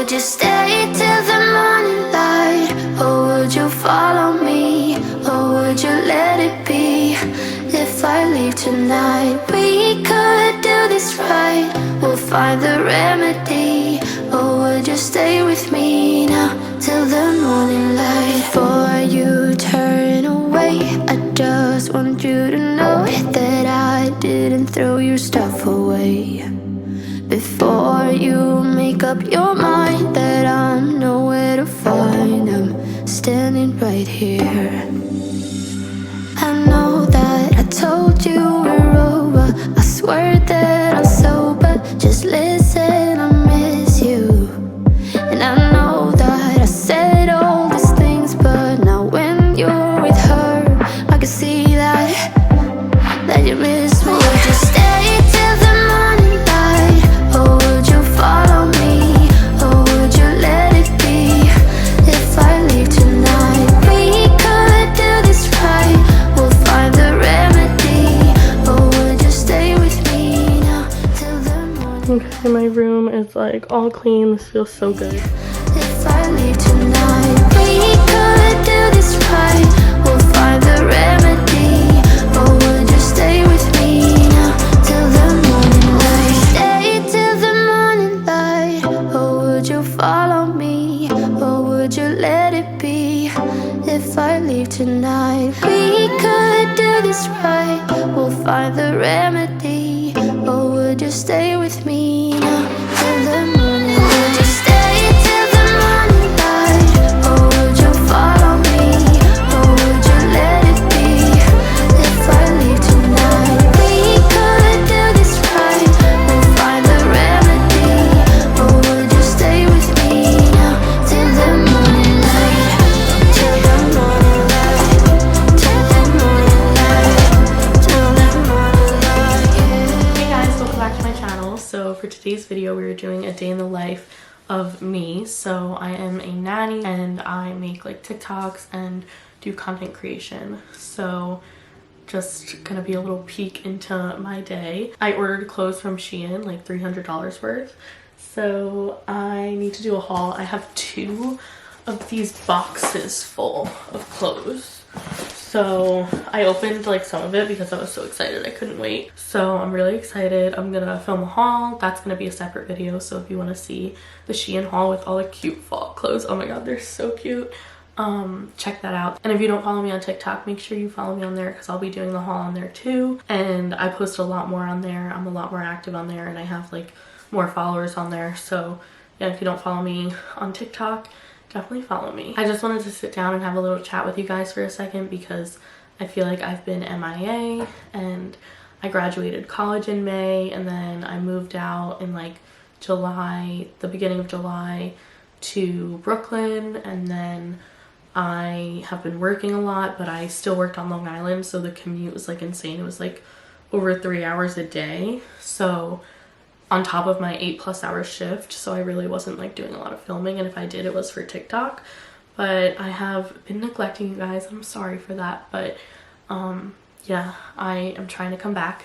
would you stay till the morning light? Or would you follow me? Or would you let it be? If I leave tonight, we could do this right. We'll find the remedy. Or would you stay with me now till the morning light? Before you turn away, I just want you to know that I didn't throw your stuff away. Before you make up your mind that I'm nowhere to find, I'm standing right here. I know that I told you we're over. I swear that I'm sober. Just listen, I miss you. And I know that I said all these things, but now when you're with her, I can see that you miss me. Would you stay till the morning light? Or would you follow me? Or would you let it be? If I leave tonight, we could do this right. We'll find the remedy. Or would you stay with me now till the morning? Okay, my room is like all clean. This feels so good. If I leave tonight, we could do this right. We'll find the remedy. Or would you stay with me now till the morning light? Stay till the morning light. Or would you follow me? Or would you let it be? If I leave tonight, we could do this right. We'll find the remedy. Or would you stay with me now till the morning light? Would you stay till the morning light? Or would you follow me? Or would you let it be? If I leave tonight, we could do this right. We'll find the remedy. Or would you stay with me now till the morning light? Till the morning light. Till the morning light. Till the morning light, yeah. Hey guys, welcome back to my channel. So for today's video, we were doing a day in the life of me. So I am a nanny and I make like TikToks and do content creation. So just gonna be a little peek into my day. I ordered clothes from Shein, like $300 worth. So I need to do a haul. I have 2 of these boxes full of clothes. So I opened like some of it because I was so excited I couldn't wait. So I'm really excited. I'm gonna film a haul. That's gonna be a separate video. So if you want to see the Shein haul with all the cute fall clothes, oh my god, they're so cute. Check that out. And if you don't follow me on TikTok, make sure you follow me on there because I'll be doing the haul on there too. And I post a lot more on there. I'm a lot more active on there and I have like more followers on there. So yeah, if you don't follow me on TikTok, definitely follow me. I just wanted to sit down and have a little chat with you guys for a second because I feel like I've been MIA, and I graduated college in May and then I moved out in like July, the beginning of July, to Brooklyn, and then I have been working a lot, but I still worked on Long Island, so the commute was like insane. It was like over 3 hours a day, so on top of my 8+ hour shift, so I really wasn't like doing a lot of filming, and if I did, it was for TikTok. But I have been neglecting you guys. I'm sorry for that, but yeah, I am trying to come back.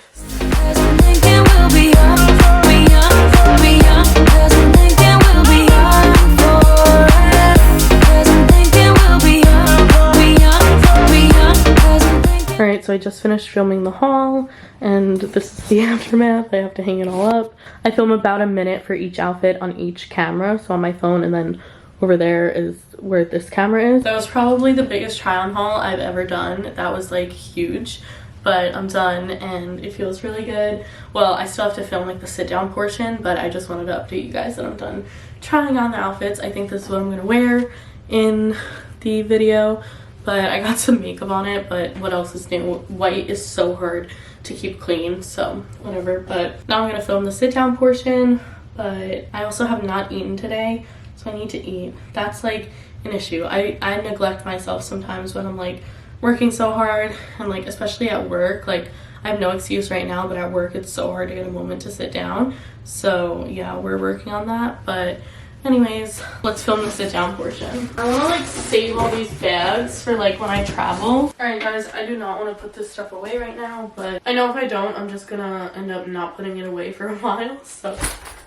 Alright, so I just finished filming the haul and this is the aftermath. I have to hang it all up. I film about a minute for each outfit on each camera, so on my phone, and then over there is where this camera is. That was probably the biggest try on haul I've ever done. That was like huge, but I'm done and it feels really good. Well, I still have to film like the sit down portion, but I just wanted to update you guys that I'm done trying on the outfits. I think this is what I'm gonna wear in the video. But I got some makeup on it, but what else is new? White is so hard to keep clean, so whatever. But now I'm gonna film the sit down portion, but I also have not eaten today, so I need to eat. That's like an issue. I neglect myself sometimes when I'm like working so hard, and like especially at work. Like I have no excuse right now, but at work it's so hard to get a moment to sit down. So yeah, we're working on that, but anyways, let's film the sit down portion. I want to like save all these bags for like when I travel. Alright guys, I do not want to put this stuff away right now, but I know if I don't, I'm just gonna end up not putting it away for a while. So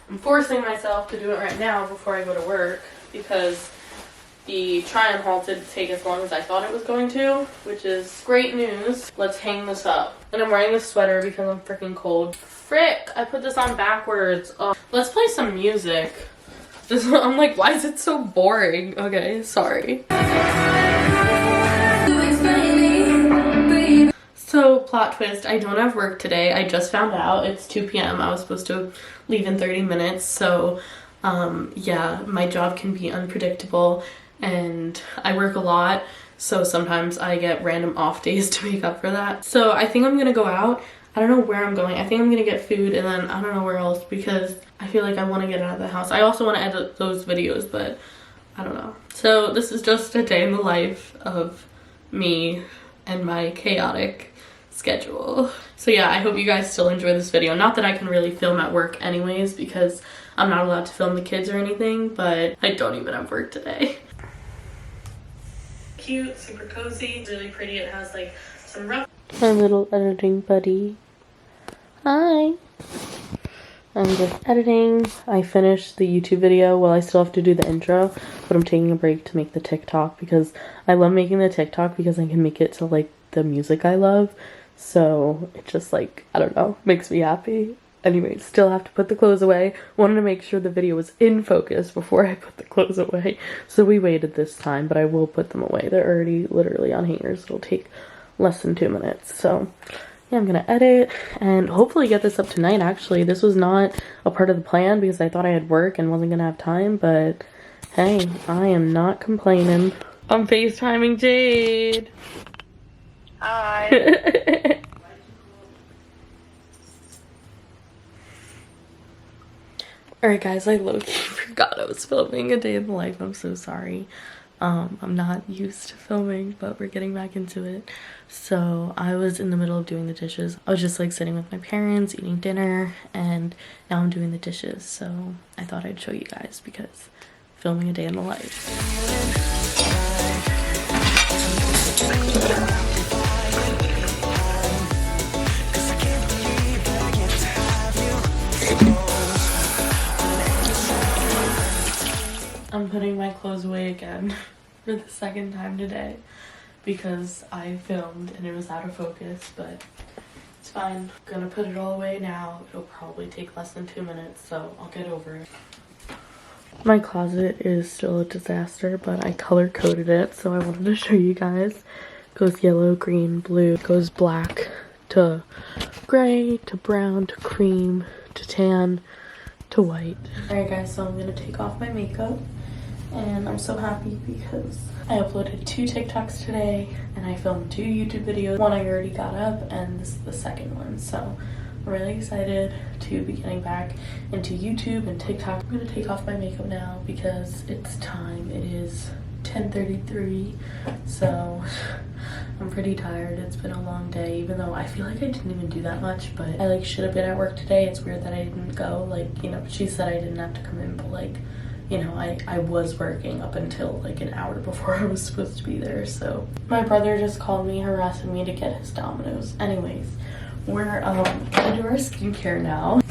I'm I'm forcing myself to do it right now before I go to work because the try-on haul didn't take as long as I thought it was going to, which is great news. Let's hang this up. And I'm wearing this sweater because I'm freaking cold. Frick, I put this on backwards. Let's play some music. I'm like, why is it so boring? Okay, sorry. So, plot twist, I don't have work today. I just found out. It's 2 p.m. I was supposed to leave in 30 minutes. So, yeah, my job can be unpredictable and I work a lot. So sometimes I get random off days to make up for that. So I think I'm gonna go out. I don't know where I'm going. I think I'm gonna get food and then I don't know where else because I feel like I want to get out of the house. I also want to edit those videos, but I don't know. So this is just a day in the life of me and my chaotic schedule. So yeah, I hope you guys still enjoy this video. Not that I can really film at work anyways because I'm not allowed to film the kids or anything, but I don't even have work today. Cute, super cozy, really pretty. It has like some rough. My little editing buddy. Hi. I'm just editing. I finished the YouTube video. Well, I still have to do the intro, but I'm taking a break to make the TikTok because I love making the TikTok because I can make it to like the music I love. So it just like, I don't know, makes me happy. Anyway, still have to put the clothes away. Wanted to make sure the video was in focus before I put the clothes away. So we waited this time, but I will put them away. They're already literally on hangers. It'll take less than 2 minutes. So yeah, I'm gonna edit and hopefully get this up tonight. Actually, this was not a part of the plan because I thought I had work and wasn't gonna have time, but hey, I am not complaining. I'm FaceTiming Jade. Hi. Alright guys, I low-key forgot I was filming a day in the life. I'm so sorry. I'm not used to filming, but we're getting back into it. So I was in the middle of doing the dishes. I was just like sitting with my parents, eating dinner, and now I'm doing the dishes. So I thought I'd show you guys because filming a day in the life. I'm putting my clothes away again for the second time today because I filmed and it was out of focus, but it's fine. I'm gonna put it all away now. It'll probably take less than 2 minutes, so I'll get over it. My closet is still a disaster, but I color coded it, so I wanted to show you guys. It goes yellow, green, blue, it goes black to gray to brown to cream to tan to white. Alright guys, so I'm gonna take off my makeup. And I'm so happy because I uploaded 2 TikToks today and I filmed 2 YouTube videos. One I already got up and this is the second one. So I'm really excited to be getting back into YouTube and TikTok. I'm gonna take off my makeup now because it's time. It is 10:33, so I'm pretty tired. It's been a long day, even though I feel like I didn't even do that much, but I like should have been at work today. It's weird that I didn't go. Like, you know, she said I didn't have to come in, but like, you know, I was working up until like an hour before I was supposed to be there. So my brother just called me harassing me to get his Domino's. Anyways, we're gonna do our skincare now.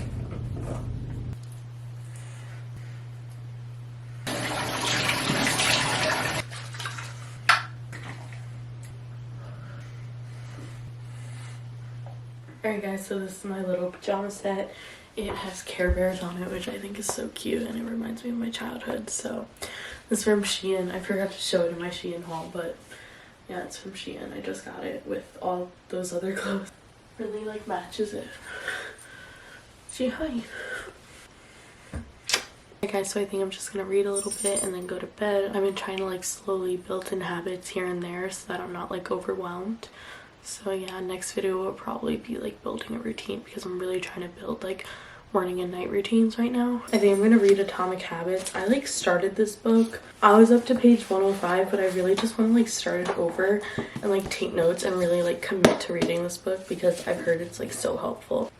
Alright guys, so this is my little pajama set. It has Care Bears on it, which I think is so cute, and it reminds me of my childhood. So this is from Shein. I forgot to show it in my Shein haul, but yeah, it's from Shein. I just got it with all those other clothes. Really like matches it. Say hi. Okay guys, so I think I'm just gonna read a little bit and then go to bed. I've been trying to like slowly build in habits here and there so that I'm not like overwhelmed. So yeah, next video will probably be like building a routine because I'm really trying to build like morning and night routines right now. I think I'm gonna read Atomic Habits. I like started this book. I was up to page 105, but I really just want to like start it over and like take notes and really like commit to reading this book because I've heard it's like so helpful.